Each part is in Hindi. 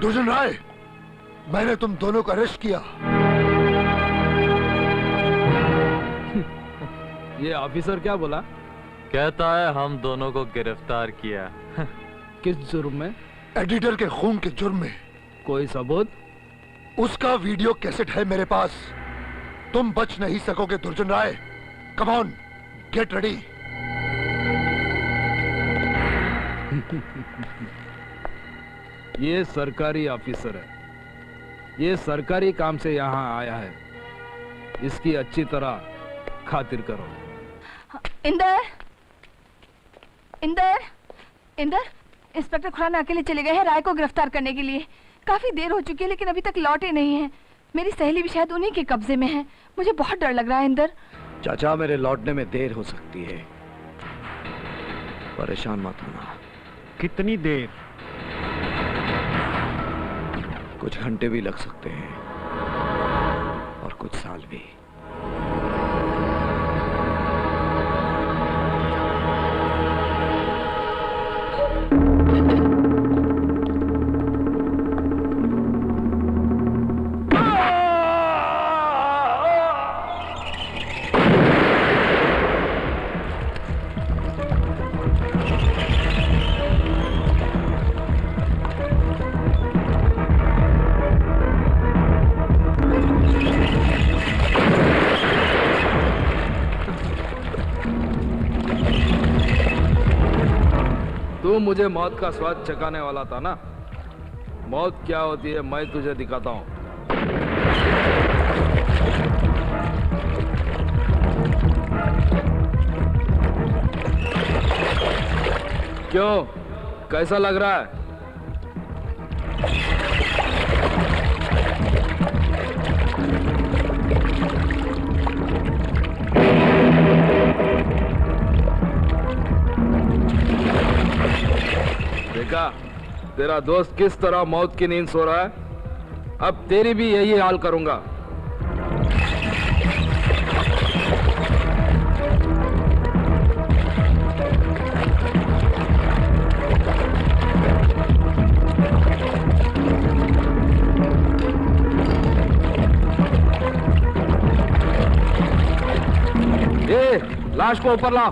दुर्जन राय, मैंने तुम दोनों को अरेस्ट किया। ये ऑफिसर क्या बोला? कहता है हम दोनों को गिरफ्तार किया। किस जुर्म में? एडिटर के खून के जुर्म में। कोई सबूत? उसका वीडियो कैसेट है मेरे पास। तुम बच नहीं सकोगे Durjan Rai. Come on, get ready. ये सरकारी ऑफिसर है, ये सरकारी काम से यहाँ आया है, इसकी अच्छी तरह खातिर करो। इंदर, इंदर, इंदर, इंस्पेक्टर खुराना अकेले चले गए हैं राय को गिरफ्तार करने के लिए। काफी देर हो चुकी है लेकिन अभी तक लौटे नहीं हैं। मेरी सहेली भी शायद उन्हीं के कब्जे में है। मुझे बहुत डर लग रहा है इंदर। चाचा, मेरे लौटने में देर हो सकती है, परेशान मत होना। कितनी देर? कुछ घंटे भी लग सकते हैं और कुछ साल भी। तू मुझे मौत का स्वाद चखाने वाला था ना? मौत क्या होती है मैं तुझे दिखाता हूं। क्यों, कैसा लग रहा है? देखा तेरा दोस्त किस तरह मौत की नींद सो रहा है? अब तेरी भी यही हाल करूंगा। ये लाश को ऊपर ला।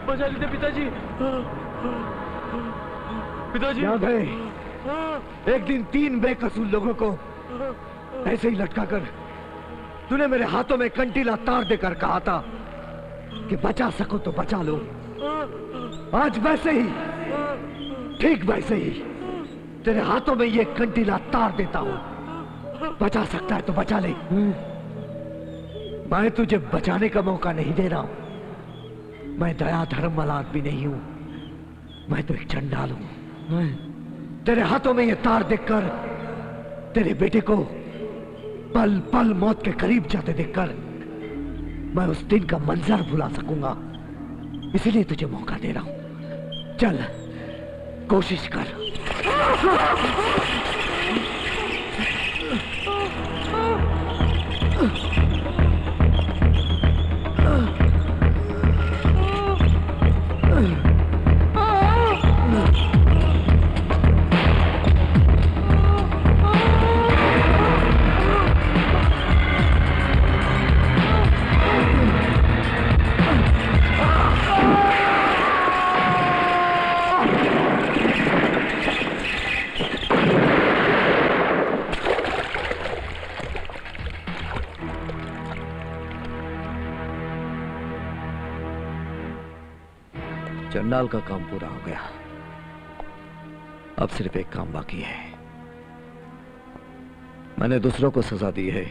बचा लीजिए पिताजी। पिताजी यहाँ गए। एक दिन 3 बेकसूर लोगों को ऐसे ही लटका कर तूने मेरे हाथों में कंटीला तार देकर कहा था कि बचा सको तो बचा लो। आज वैसे ही, ठीक वैसे ही तेरे हाथों में ये कंटीला तार देता हूं। बचा सकता है तो बचा ले। मैं तुझे बचाने का मौका नहीं दे रहा हूं। मैं दया धर्म वाला आदमी नहीं हूं। मैं तो एक चंडाल हूं। तेरे हाथों में ये तार देखकर तेरे बेटे को पल पल मौत के करीब जाते देखकर मैं उस दिन का मंजर भुला सकूंगा। इसलिए तुझे मौका दे रहा हूं। चल कोशिश कर। चंडाल का काम पूरा हो गया। अब सिर्फ एक काम बाकी है। मैंने दूसरों को सजा दी है,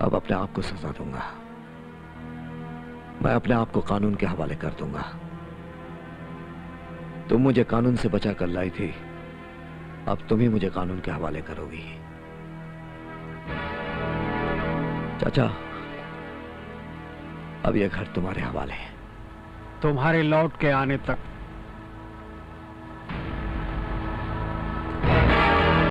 अब अपने आप को सजा दूंगा। मैं अपने आप को कानून के हवाले कर दूंगा। तुम मुझे कानून से बचा कर लाई थी, अब तुम ही मुझे कानून के हवाले करोगी। चाचा, अब यह घर तुम्हारे हवाले है। तुम्हारे लौट के आने तक